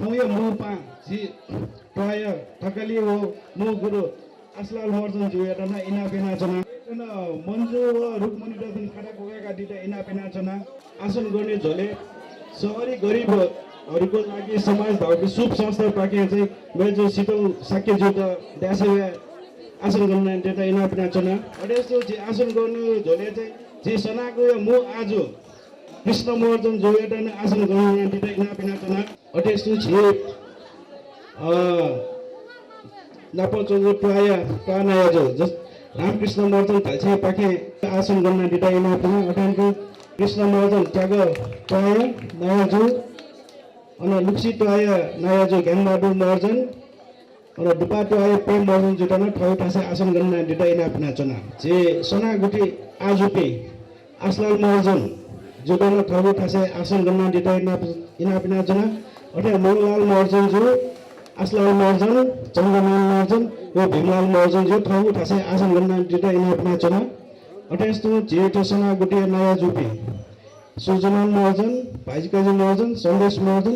Tunggu mupa si toya thakali wo mu guru aslal morjon juya dana ina pena chana na manju Rukmani दर्शन खाटा Coca दीटा ina pena chana आसन गर्ने झोले सहरी गरिब अरूको लागि समाज धर्मको शुभ संस्था पाके चाहिँ मेजो शीतल साक्य जुत ड्यासे आसन गर्न डेटा इना पिना चना अडेस्तो जे आसन गर्नु झोले चाहिँ जे सनाको मु आज कृष्ण महर्जन जो एउटा आसन गर्न डेटा इना पिना चना अडेस्तो छे नापो चोगो टुया काना जो जस रामकृष्ण महर्जन थाल्छे पाके आसन गर्न डेटा इना पिना अटानको कृष्ण महर्जन त्याग टुया नयाँ जो अनि लुक्सी टुया नयाँ जो ज्ञानबहादुर महर्जन और दुपा टुया प्रेम महर्जन जुटान ठाउँ ठासे आसन गर्न डेटा इना पिना चना जे सना गुटी आजुपे आसलाल महर्जन जुटान ठाउँ ठासे आसन गर्न डेटा इना पिना चना अटे मोहनलाल महर्जन जो आसलाल महर्जन चन्द्रमान महर्जन यो भीमलाल महर्जन जो ठाउँ ठासे आसन गर्न डेटा इना पिना चना अटे यस्तो जे सना गुटी नयाँ जुपे सूर्यमान महर्जन भाइकाजी महर्जन सन्देश महर्जन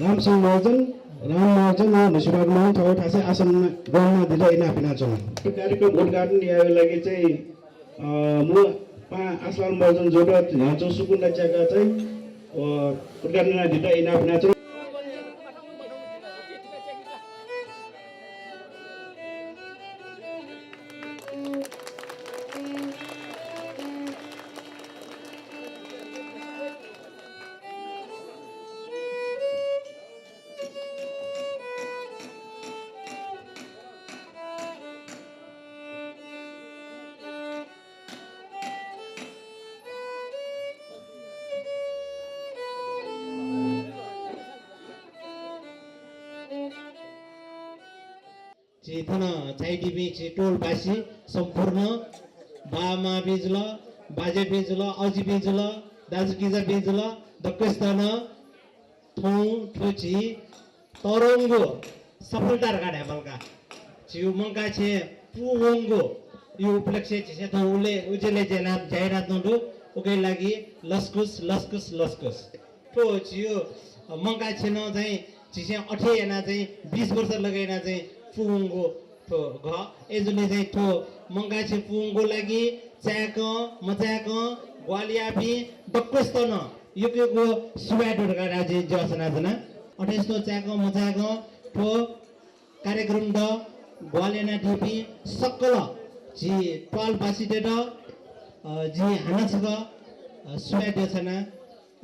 रामसिंह महर्जन राम महर्जन र नसिबाद महर्जन ठाउँ ठासे आसन गर्न दिँदा इना पिना चना कार्यक्रम उद्घाटन याको लागि चाहिँ म आसलाल महर्जन जोड जो सुकुन्दा च्याका चाहिँ उद्घाटन दिँदा इना पिना चना चिथन चाइडिबी टोलबासी सम्पूर्ण बामा बिजुल बाजे बिजुल अजी बिजुल दाजुकिजा बिजुल दक्कस्तान थौं ठोची तरंगो सफलता गाड्या बलका चिउ मंगा छे पुवंगो यो उपलक्ष्य छे त उजेले जेना जाहिरात नडु उकै लागि लस्कुस लस्कुस लस्कुस ठो चिउ मंगा छे न चाहिँ चिसे 8 एना चाहिँ 20 वर्ष लगाइना चाहिँ पुंगो थो घ एजुले चाहिँ थो मंगा छे पुंगो लागि च्याक मचाक ग्वालियापी डक्कस्तन युकेको सुबाडोडका राज्य जसना जना अठेस्तो च्याक मचाक थो कार्यक्रम द ग्वालियाना टिपी सक्कल जी 12 बासिटेड जी हानछग सुबाडो छना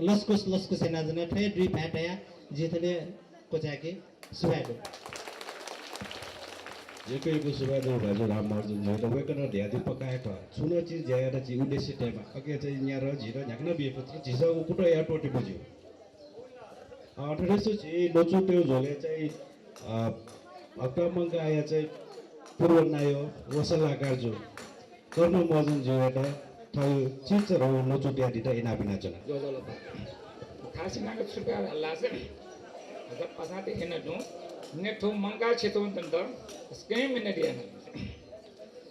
लस्कुस लस्कुस सेना जना ठे दुई फाटाया जितले कोचाके सुबाडो जेकैको सुबादो भाजु राम महर्जन जो त वेकन ध्यादि पकाएका छुन चिज ज्याएर चाहिँ उद्देश्य टाइममा अके चाहिँ यहाँ र झिर झ्याक्न बिएपछि झिसको कुटो या टोटे बुझ्यो अठरेसो चाहिँ लोचु त्यो झोले चाहिँ हक्कामङ्ग आया चाहिँ पूर्व नायो वसलाकार जो कर्ण महर्जन जो एउटा ठाउँ चिज र लोचु ट्यादि त इना बिना चना खासिनाको छुका लासे अझ पसाते हेन दु नेठो मंगा छेतो तन्द स्केम मिने दिएन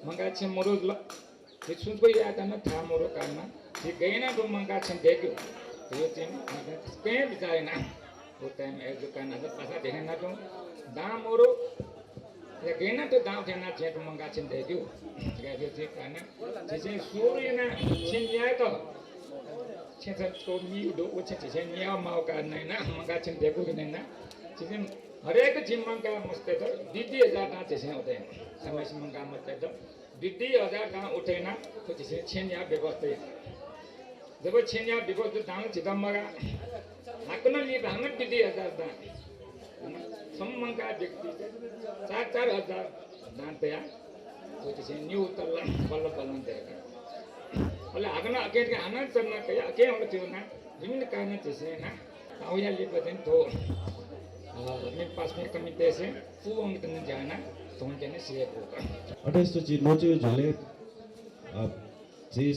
मंगा छे मोरोज ल ते सुनको या तन था मोरो काना जे गएना दु मंगा छे देख्यो यो चाहिँ स्केम बिचारेना वो टाइम ए दुकान अझ पसाते हेन दु दा मोरो या गएना त दाउ देना छे दु मंगा छे देख्यो गए चाहिँ काना जे सूर्यना छिन ल्याए त छेन को मी दो उछे छे न्या माउ का नैना मंगा छे देखो कि नैना छिन हरेक जिम्मका मस्ते त 2000 दा छे होते समय मंगा मस्ते त 2000 दा उठेना तो छे छेन्या व्यवस्था जब छेन्या व्यवस्था दाम छिदमगा हाकन लि भाङ 2000 दा सम्मका व्यक्ति 4000 दान तया तो छे न्यू तल बल्ल बल्ल देका अले हाकन अके के आनंद चलना कया के हो थियो ना विभिन्न कारण छे ना आउया लि बदन तो मेरे पास में कमिटी से पुवंग तन जाना तो उनके ने सीए को अठेस्तो चाहिँ लोचु झोले चाहिँ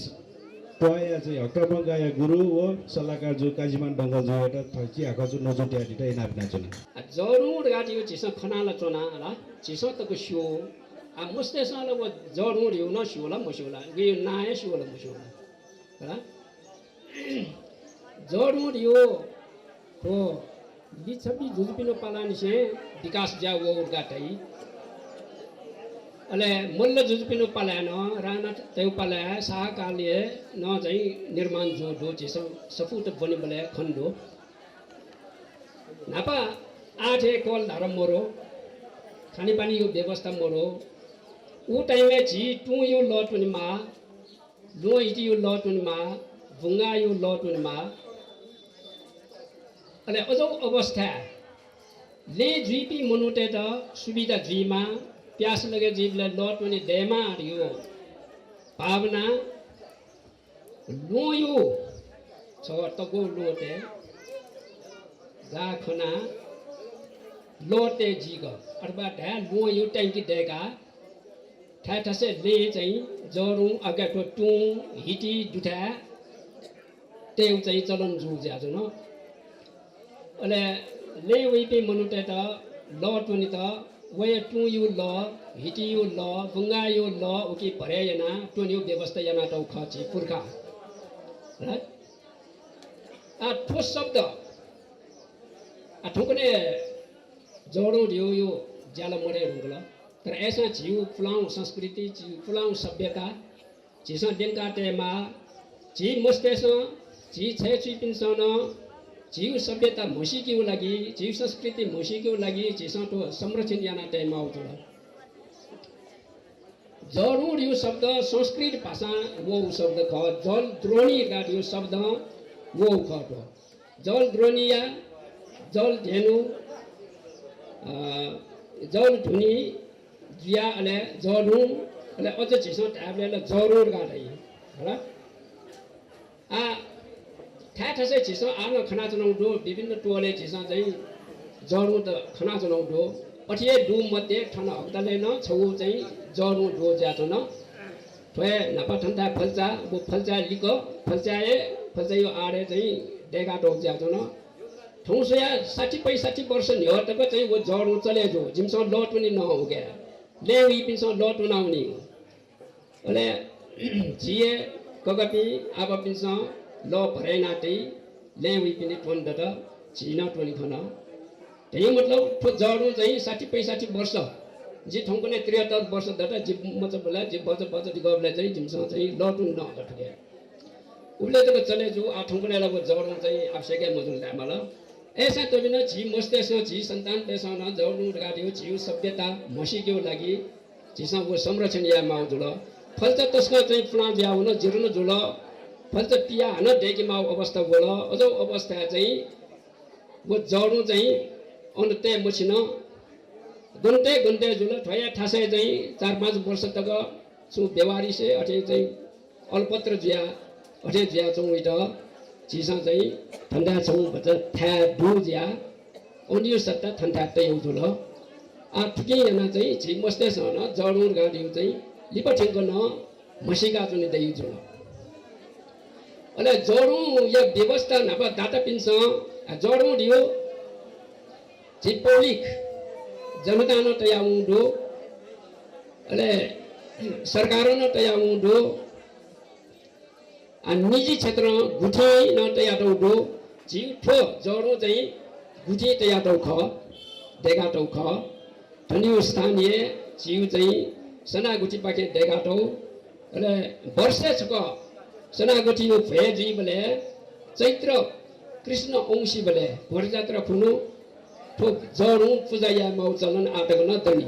टोया चाहिँ हक्कामङ्ग आया गुरु व सल्लाहकार जो काजीमान डङ्गल जो एउटा थची आको जो नजु ट्यादि त इना बिना चना जरुर गाडी यो चिस खनाला चोना ला चिसो तको शिव आ मुस्ते साल वो जरुर यो न शिवला मशिवला गे नाय शिवला मशिवला हला जरुर यो को बिछबी जुजुपिनो पालानी से विकास जा वो गाटै अले मल्ल जुजुपिनो पालान राणा तेउ पाला साहकाले न चाहिँ निर्माण जो दो चिस सफुत बने बले खण्डो नापा आठे कल धारा मोरो खानेपानी यो व्यवस्था मोरो ऊ टाइममा झी टु यो लटुनमा लो इटी यो लटुनमा भुङ्गा यो लटुनमा अले अझौ अवस्था ले जुइपी मनुटे त सुविधा जुइमा प्यास लगे जीवलाई लटुने देमा यो भावना लो यो छ तको लोटे गाखना लोटे जीग अथवा ढा लो यो ट्याङ्की देगा ठासे ले चाहिँ जरु अगाटो टु हिटी दुठा तेउ चाहिँ चलन जु ज्याजो न अले ले वेपे मनुटे त ल टुनि त वे टु यु ल हिटी यु ल बुङ्गा यु ल उकि भरे याना टुन्यु व्यवस्था याना टौ खची पुर्खा र आ ठोस शब्द आ ठुकने जोडो दियो यो ज्याला मरे रुगला तर ऐसा जीव फुलाउ संस्कृति जीव फुलाउ सभ्यता जिस दिनका टेमा जी मस्तेस जी छे पिन्सन जीव सभ्यता मसिक्यौ लागि जीव संस्कृति मसिक्यौ लागि जिस तो संरक्षण याना टेमा आउँछ जरुर यो शब्द संस्कृत भाषा वो शब्द ख जल द्रोणी गाडियो शब्द वो ख जल द्रोणीया जल धेनु जल धुनी जिया अले जरु अले अझ छिसो ट्याब्लेट जरुर गाडै होला आ ठासे छिसो आनो खना चनाउ दो विभिन्न टोले छिसो चाहिँ जरु त खना चनाउ दो अठिए दु मध्ये ठन हक्दले न छौ चाहिँ जरु दो ज्यातो न थ्वे नपा ठन्दा फल्चा वो फल्चा लिक फल्चाए फल्चायो आडे चाहिँ डेगा दो ज्यातो न ठौसया 60 वर्ष नियो तक चाहिँ वो जरु चले जो जिमसँग लट पनि नहो के ले वी पिन्छ लट उनाउनी अले जिए कगपि अब पिन्छ ल भरे नाटै ले वी पनि फोन दत छिना टोली खन त्यही मतलब ठो जरु चाहिँ 60 वर्ष जे ठौकने 73 वर्ष दत जे मच बोला जे बज गबले चाहिँ जिमसँग चाहिँ लटुन न दठके उले तक चले जो आ ठौकने ला जरु चाहिँ आवश्यक मजुल दामल ऐसा तो बिना जी मस्तेसो जी संतान पेसन जरु गाडियो जीव सभ्यता मसिक्यौ लागि जिसा वो संरक्षण या माउजुल फल्च तस्का चाहिँ पुना ज्याउ न जिर्न जुल फल्च पिया हन डेकी माउ अवस्था बोल अझौ अवस्था चाहिँ वो जरु चाहिँ अनते मसिन गन्ते जुल ठया ठासे चाहिँ 4-5 वर्ष तक सु व्यवहारी से अठे चाहिँ अलपत्र ज्या अठे ज्या चौ इट जिसा चाहिँ ठन्डा छौ भन्छ था दु ज्या ओनियो सत्ता ठन्डा तै जुल आ ठुके याना चाहिँ झि मस्ते सन जरुर गाडियो चाहिँ लिपठेको न मसिका जुनि दै जुल अले जरु या व्यवस्था नभा दाता पिन्छ जरु दियो झि पब्लिक जनता न तयाउ दो अले सरकार न तयाउ दो निजी क्षेत्र गुठी न तयाउ दो जीव ठो जरु चाहिँ गुठी तयाउ ख देगा टौ ख धनियो स्थानीय जीव चाहिँ सना गुठी पाके देगा टौ अले वर्षे छक सना गुठी यो भे जीवले चैत्र कृष्ण औंसी बले भर जात्रा खुनु ठो जरु पूजा या मौ चलन आटक न तनी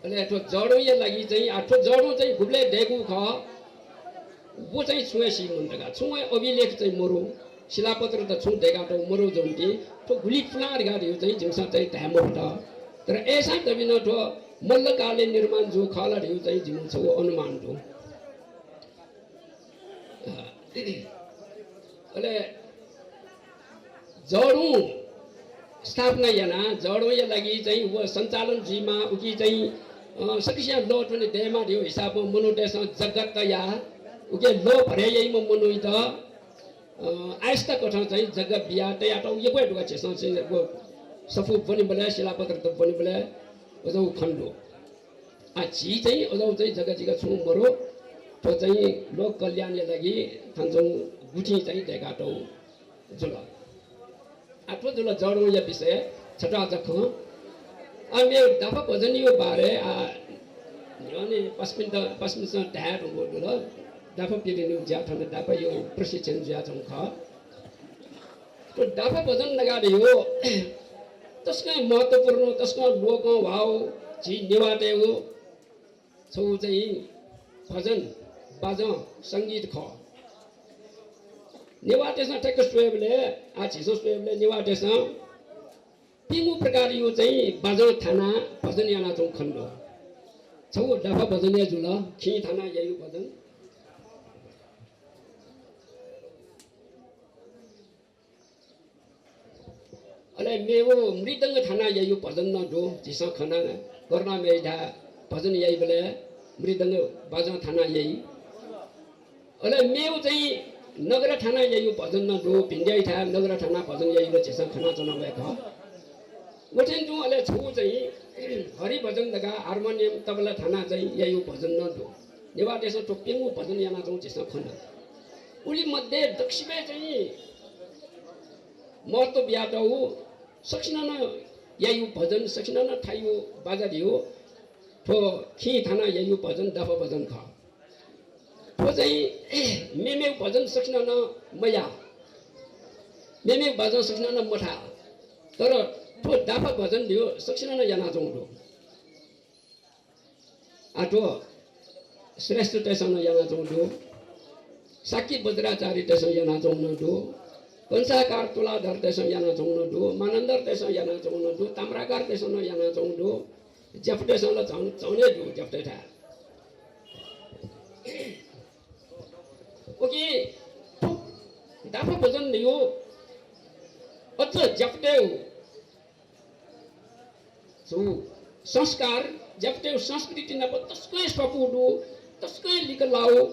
अले ठो जरु या लागि चाहिँ आठो जरु चाहिँ गुब्ले देगु ख वो चाहिँ छुए सी मुन्दगा छुए अभिलेख चाहिँ मरु शिलापत्र त छु देगा त मरु जन्ती ठो गुली फुलार गाडियो चाहिँ जिमसा चाहिँ धामोट तर ऐसा तबिन ठो मल्लकाले निर्माण जो खलडियो चाहिँ जिम छ अनुमान दो अले जरु स्थापना याना जडो या लागि चाहिँ वो सञ्चालन जीमा उकी चाहिँ सकिया लट पनि देमा दियो हिसाबमा मनुटेस जगत या उके लो भरे यही म मनुइ त आस्था कथा चाहिँ जग्गा बिया तया त यो कोइ ढुका छ चाहिँ वो सफु पनि बले शिलापत्र त पनि बले अझौ खण्डो आ जी चाहिँ अझौ चाहिँ जग्गा जग्गा छु मरो तो चाहिँ लोक कल्याण लागि थान्छौ गुठी चाहिँ देगाटौ जुल आठो जुल जडो या विषय छटा जख आमे दफा भजन यो बारे आ अनि पश्चिम ढाड हो जुल डाफा पिरिनु ज्या ठन डाफा यो प्रशिक्षण ज्या जङ ख तो डाफा भजन लगा हो त्यसकै महत्त्वपूर्ण त्यसको लोक भाव जी निवाटे हो छौ चाहिँ भजन बाजा सङ्गीत ख निवाटेसँग ठ्याक्क स्वयंले छिसो स्वयंले निवाटेसँग पिङु प्रकार यो चाहिँ बाजा थाना भजन याना चौ खण्ड छौ डाफा भजन या जुल खी थाना यही भजन अले मेवो मृदङ्ग थाना यही भजन न दो जिसा खना गर्न मेधा भजन यही बेले मृदङ्ग बाजा थाना यही अले मेउ चाहिँ नगर थाना यही भजन न दो भिन्ड्याइ था नगर थाना भजन यही ल जिसा खना चना भएको वचन जो अले छु चाहिँ हरि भजन दगा हार्मोनियम तबला थाना चाहिँ यही भजन न दो नेवाटेस टोपिङु भजन याना चौ जिसा खना उली मध्ये दक्षिणे चाहिँ महत्त्व ब्याट हो सकिन न यही भजन सकिन न ठाइयो बाजा दियो ठो खी थाना यही भजन डाफा भजन ख ठो चाहिँ मेमे भजन सकिन न मया मेमे भजन सकिन न मठा तर ठो डाफा भजन दियो सकिन न याना चौडो आठो श्रेष्ठ टेसन याना चौडो साकी बज्राचार्य टेसन याना चौडो कंसाकार तुलाधर तेसो याना चौन दो मानंदर तेसो याना चौन दो ताम्राकार तेसो न याना चौन दो जफ्टे सँग चौने दो जफ्टे था ओके डाफा भजन लियो अझ जफ्टे सो संस्कार जफ्टे संस्कृति न तस्कै सपुडो तस्कै लिक लाओ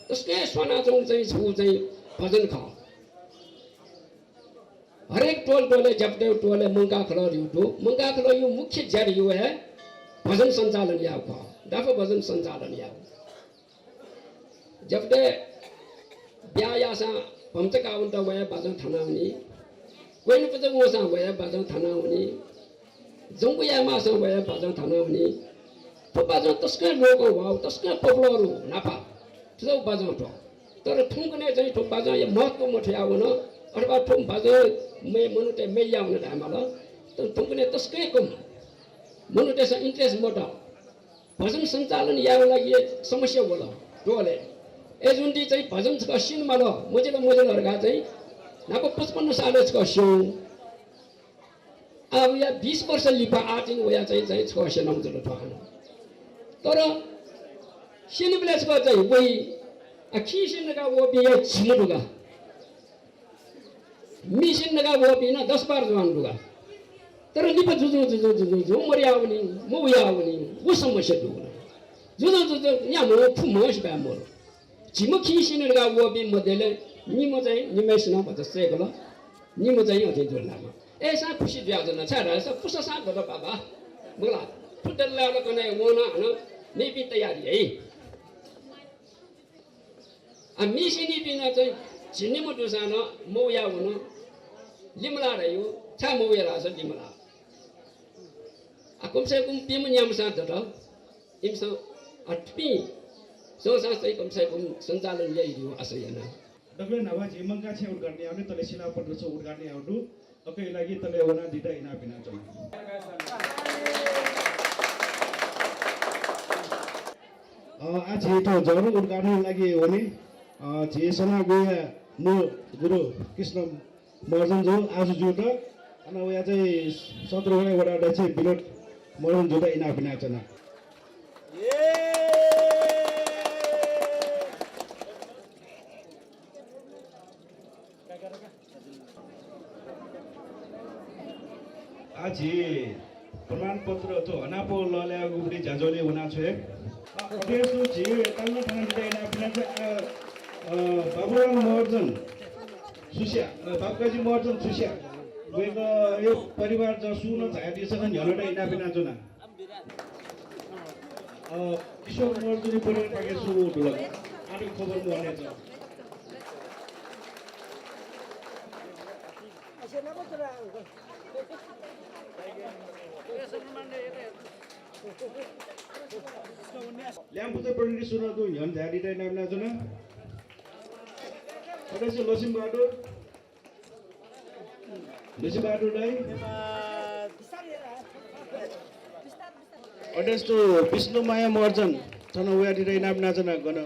तस्कै सोना चौन चाहिँ छु चाहिँ भजन खा हरेक टोल टोले जपटे टोले मंगा खलो रिउटो मंगा खलो यो मुख्य जड़ यो है भजन संचालन याव का डाफा भजन संचालन याव जपटे ब्यायासा पमचका उन्टा वया भजन थाना हुनी कोइन पजङ वसा वया भजन थाना हुनी जंगुया मासा वया भजन थाना हुनी तो भजन तस्कै लोक वाव तस्कै पपुलर नाफा त्यो भजन तो तर ठुङ्कने चाहिँ ठो भजन यो महत्व मठ्या हुन अथवा ठुम भजन मे मनुटे मेया हुन धामला त ठुङ्कने तस्कै कम मनुटे स इन्ट्रेस्ट मोटा भजन सञ्चालन याको लागि समस्या होला टोले ए जुन्डी चाहिँ भजन छ सिन मालो मोजेलहरुका चाहिँ नाको 55 साल छ स्यौ अब या 20 वर्ष लिपा आटिङ होया चाहिँ छ सेनम जलो ठहन तर सिन ब्लेस को चाहिँ वही अखि सिनका वो बिया छिमुगा मिसिन नगा वो बिना 10 बार जवान दुगा तर लिपा जुजु मरियाउनी मउयाउनी वो समस्या दुगा जुजु या मो फुमस बा मो छिमु खिसिन नगा वो बि मदेले निमो चाहिँ निमेसन भन्छ सेगल निमो चाहिँ अझै जोड्लामा ए सा खुसी ज्याजन छ र सब पुसा सा गद बाबा मला फुटल लाल कने वना हन मेबी तयारी है आ मिसिनी बिना चाहिँ छिनिमो दुसान मौया हुन लिमला रह्यो छ मौया रास लिमला आ कमसे कम पिम न्याम सा दत इमस अटपी सो सा चाहिँ कमसे कम सञ्चालन ल्याइदियो असयना दगले नवा जिमंगा छे उडगार्ने आउने तले सिला पर्दो छ उडगार्ने आउडु अकै लागि तले वना दिटा इना बिना छ आज हेटो जरु उडगार्ने लागि होने जेसना गया म गुरु कृष्ण मर्जन जो आज जुट अनि उया चाहिँ 17 वटा चाहिँ विनोद मर्जन जुट इना बिना छना आज प्रमाण पत्र तो अनापो लले गुबडी जाजोले हुना छ अध्यक्ष जी तल्लो थाना दिइना बिना बाबुराम मर्जन सुस्या बाबुकाजी मर्जन सुस्या गएको यो परिवार ज सुन झादिसँग झलटा इना बिना जना किशोर मर्जनी परिवार पाके सु ढुल आदि खबर गर्ने छ ल्याम्पुते प्रतिनिधि सुरु ह्याम झाडी टाइ नाम नाजुना अटेस लसिम बाटो लसिम बाटो टाइ अटेस तो विष्णु माया मर्जन छन उयाडी टाइ नाम नाजुना गन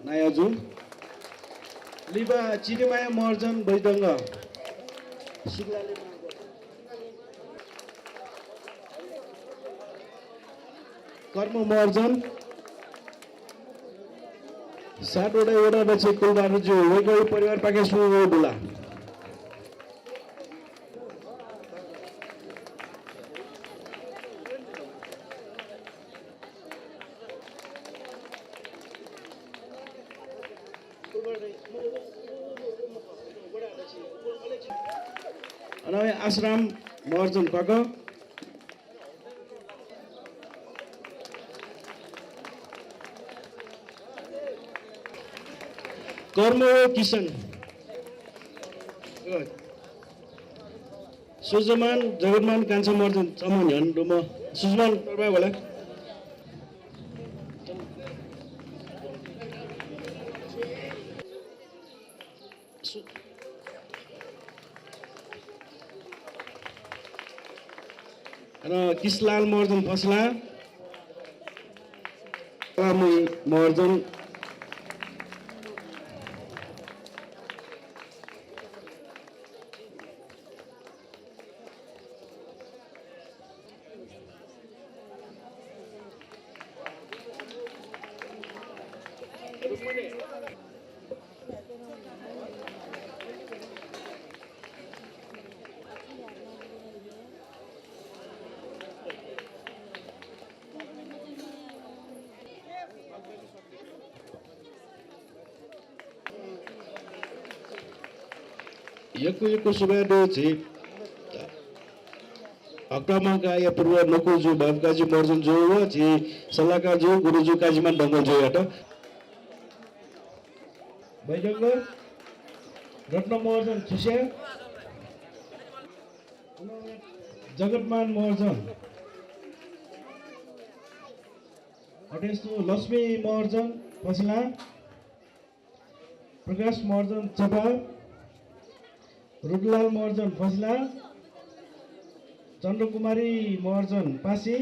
नायाजु लिबा चिनिमाया मर्जन बैदङ्ग सिग्लाले कर्म मर्जन 7 वटा बचे कुलबारु जो वेगै परिवार पाके सुगो बुला अनि आश्रम मर्जन कक कर्म किशन सुजमान जगतमान कान्छा मर्जन चमन हन डुम सुजमान तर्बा होला र किसलाल मर्जन फसला मर्जन यको सुबाडो छि अक्टोमा का या पूर्व नकुजु बाबकाजी मर्जन जो हो छि सलाका जो गुरुजु काजीमान डंगल जो याट बैजंग रत्न मर्जन छुसे जगतमान मर्जन अटेस्तो लक्ष्मी मर्जन फसला प्रकाश मर्जन चपा रुडलाल मर्जन फसला चन्द्रकुमारी मर्जन पासी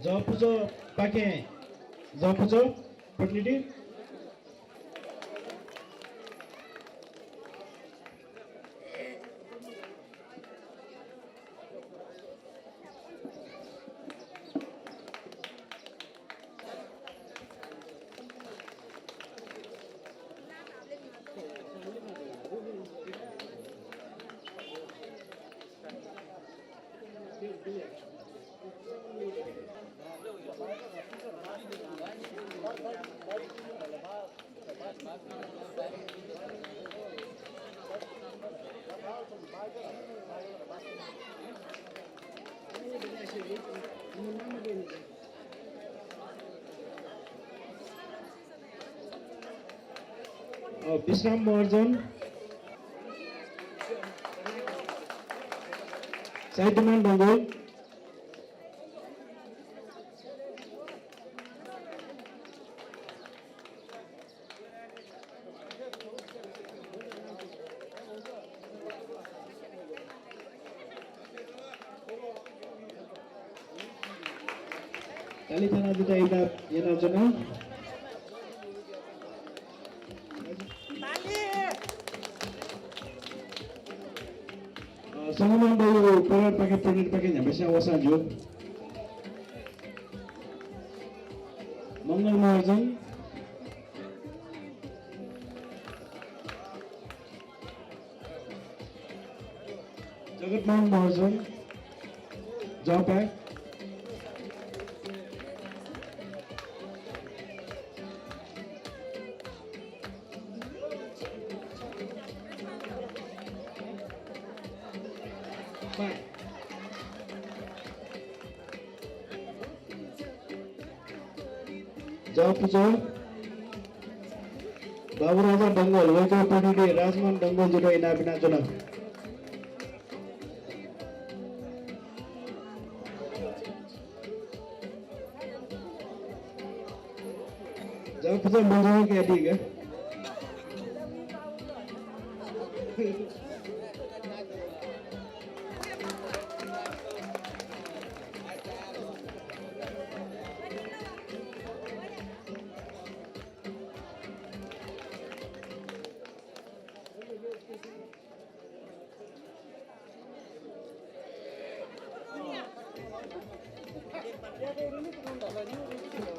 जपुज पाके जपुज प्रतिनिधि विश्राम मर्जन साहित्यमान डंगल Talitana duta ina jana Sangaman bayu peran pakai pernit pakainya biasanya wasanju Mangal Marjan Jagatman Marjan Jawapak Jawapujo Baburaja Bengal Wake Puridi Rajman Bengal Judo in Abinajana Jawapujo Bengal ke adiga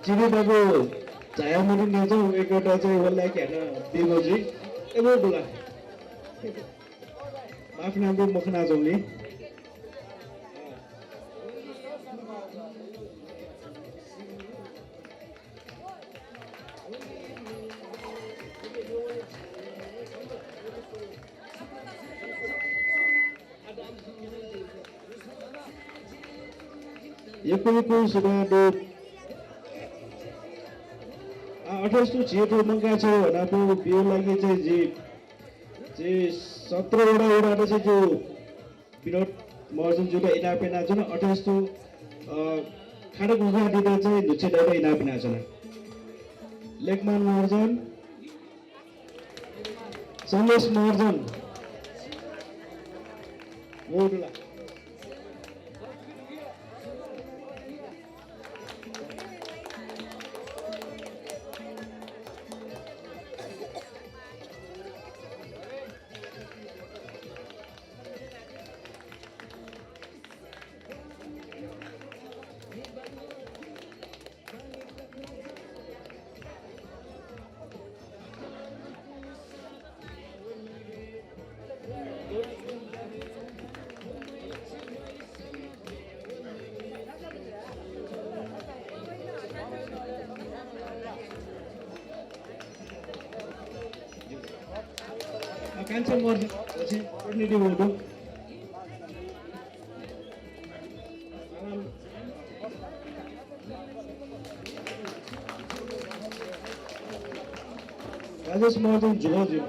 Jini babu saya mungkin itu ikut aja wala kena diboji ebo dula maaf nanti mau kena zombi Yakuku sudah do 28 छिटो मंगा छ भनेर पो बिउ लागि चाहिँ जे 17 वटा चाहिँ जो विनोद महर्जन जुले इनापेना जुन 28 तो खाडो गुगा दिँदा चाहिँ दुचे दाइले इनापेना छ लेकमान महर्जन सन्देश Maharjan वोडला Cancel more. Coordinative vote. Rajesh Martin George.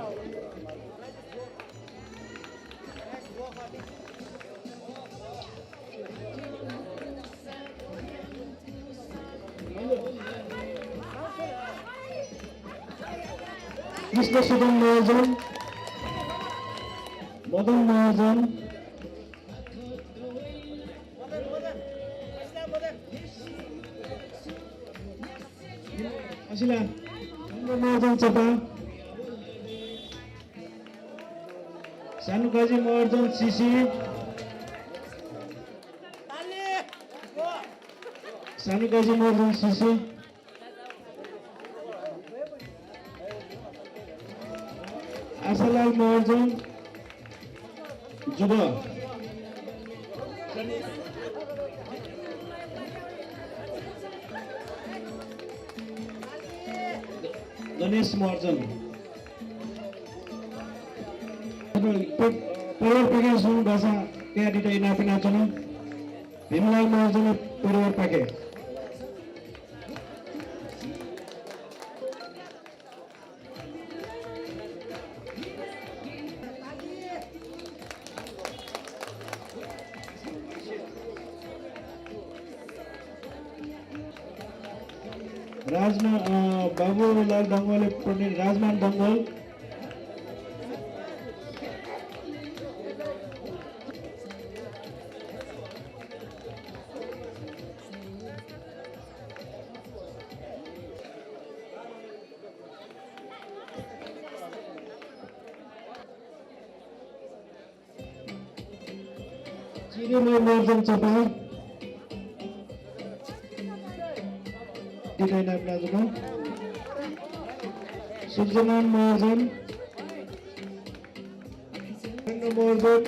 Krishna Sudan Marjan. Modern Marjan. Asila. Marjan Chapa. Sanukaji Marjan Sisi. Sanukaji Marjan Sisi. Asalal Marjan. Juba. Ganesh Marjan. परिवार पाके सुन भाषा क्या दिता इना पिना चलो भीमलाई Marjan परिवार पाके राजमान बाबूलाल दंगोले पढ़ने राजमान दंगोल चीनी में Marjan Chapa दिखाई ना अपना जुना सुजनान Marjan Marjan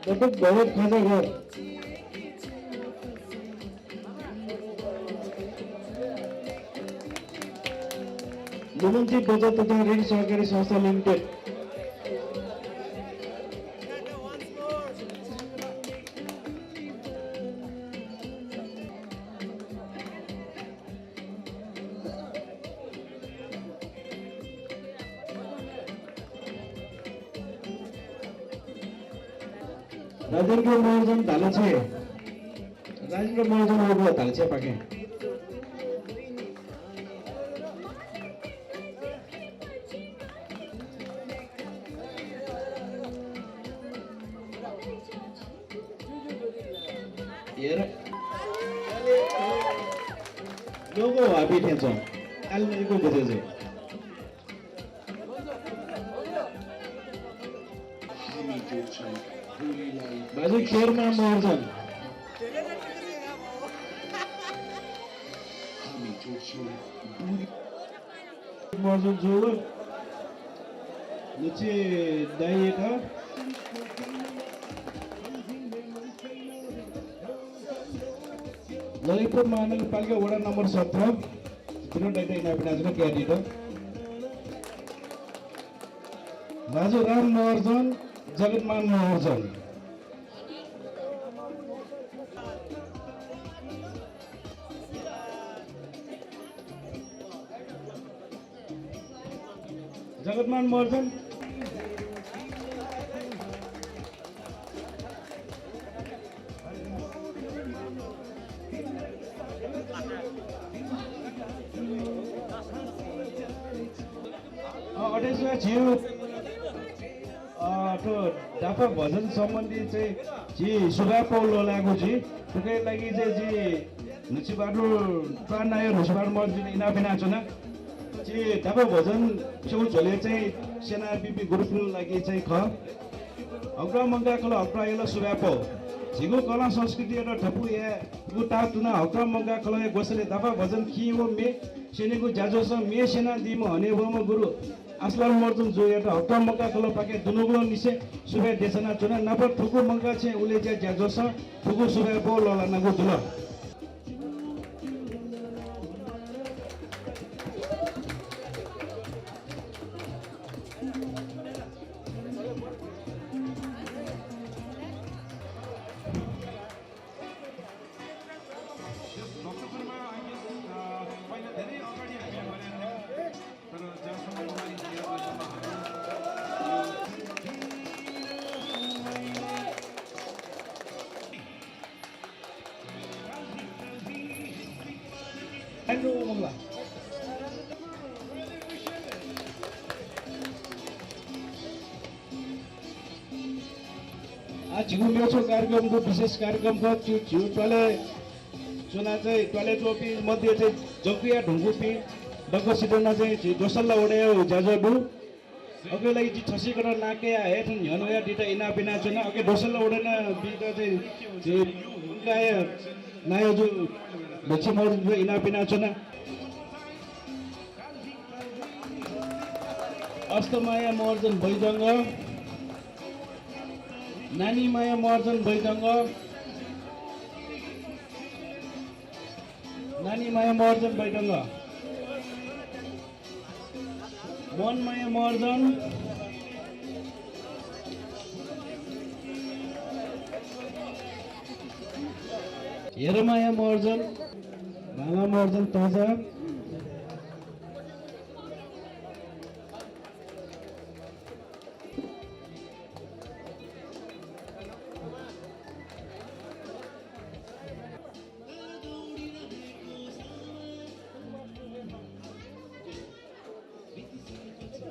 बहुत खासा घर लुमन्ची बचत तथा ऋण सहकारी संस्था लिमिटेड राजेन्द्र महाजन धालेछे राजेन्द्र महाजन हो धालेछे पाके हेर लोगो हाबी ठेन्छ आलमेको बजेजे बाजु खेरमा महर्जन महर्जन जो लुचे दाइएका ललितपुर महानगरपालिका वडा नम्बर 17 तिनवटा इनापिनाजको क्यान्डिडेट राजु राम महर्जन जगतमान महर्जन जगतमान महर्जन अडेसमा छिउ तो डाफा भजन सम्बन्धी चाहिँ जी सुभा पौलो लागु जी तुकै लागि चाहिँ जी नुचिबाडु प्राणाय नुचिबाडु मर्जिन इनाबिना चुना जी डाफा भजन छेउ झोले चाहिँ सेना बिपी ग्रुपको लागि चाहिँ ख अग्रा मंगा कला अग्रायला सुभा पौ झिगो कला संस्कृति र ठपु या गुटा तुना अग्रा मंगा कला गोसले डाफा भजन खियो मे सेनेको जाजोस मे सेना दिम हने वम गुरु असलाम मर्जन जो एउटा हक्का मक्का कलो पाके दुनुगुलो निसे सुबे देशना चुना नपर ठुकु मंगा छे उले ज्या ज्याजोस ठुकु सुबे पो लला नगु जुल झिगु मेछो कार्यक्रमको विशेष कार्यक्रमको त्यो टले चुना चाहिँ टले टोपी मध्ये चाहिँ जकुया ढुङ्गुपी डक्क सिटोना चाहिँ दोसल्ला ओड्या जाजबु अके लागि चाहिँ छसी गर नाके हेठ हनुया दिटा इना बिना चुना अके दोसल्ला ओडेना बिटा चाहिँ गाय नायो जो बच्चे मर इना बिना चुना अस्तमाया मर्जन बैदङ्ग नानी माया महर्जन बैदङ्ग नानी माया महर्जन बैदङ्ग मन माया महर्जन हेर माया महर्जन भाला महर्जन ताजा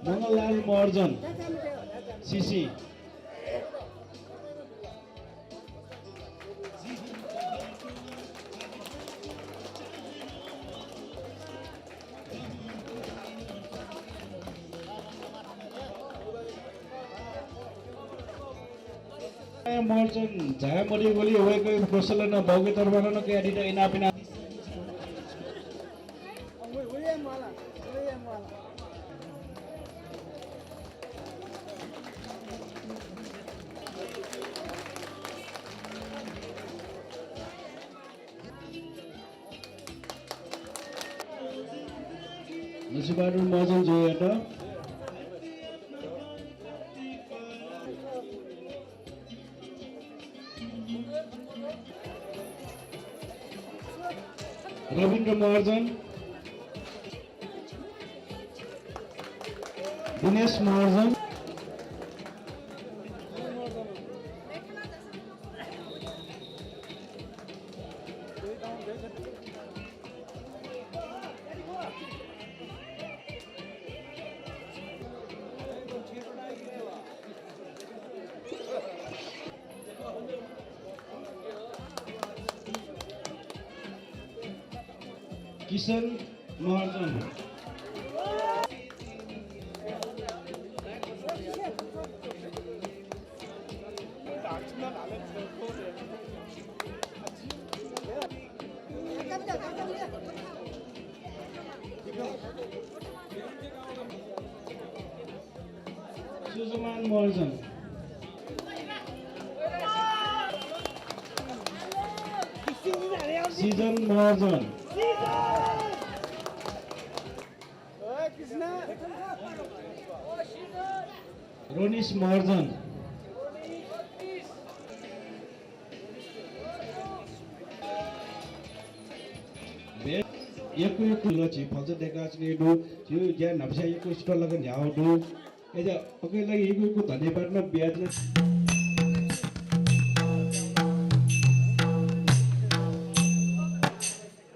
मंगललाल महर्जन सीसी महर्जन झागा मरी गोली होएको गोसल न भौगे तरबार न के एडिटर इना पिना सुबहादुर महर्जन जोबाट रविन्द्र महर्जन, दिनेश महर्जन, किशन महर्जन, सुजमान महर्जन, सिजन महर्जन, रोनिस महर्जन, यको लछि फज देखा चाहिँ दु यो ज्या नभ्या यको स्टल लगन झ्याउ दु एजा ओके लागि यको धन्यवाद न ब्याज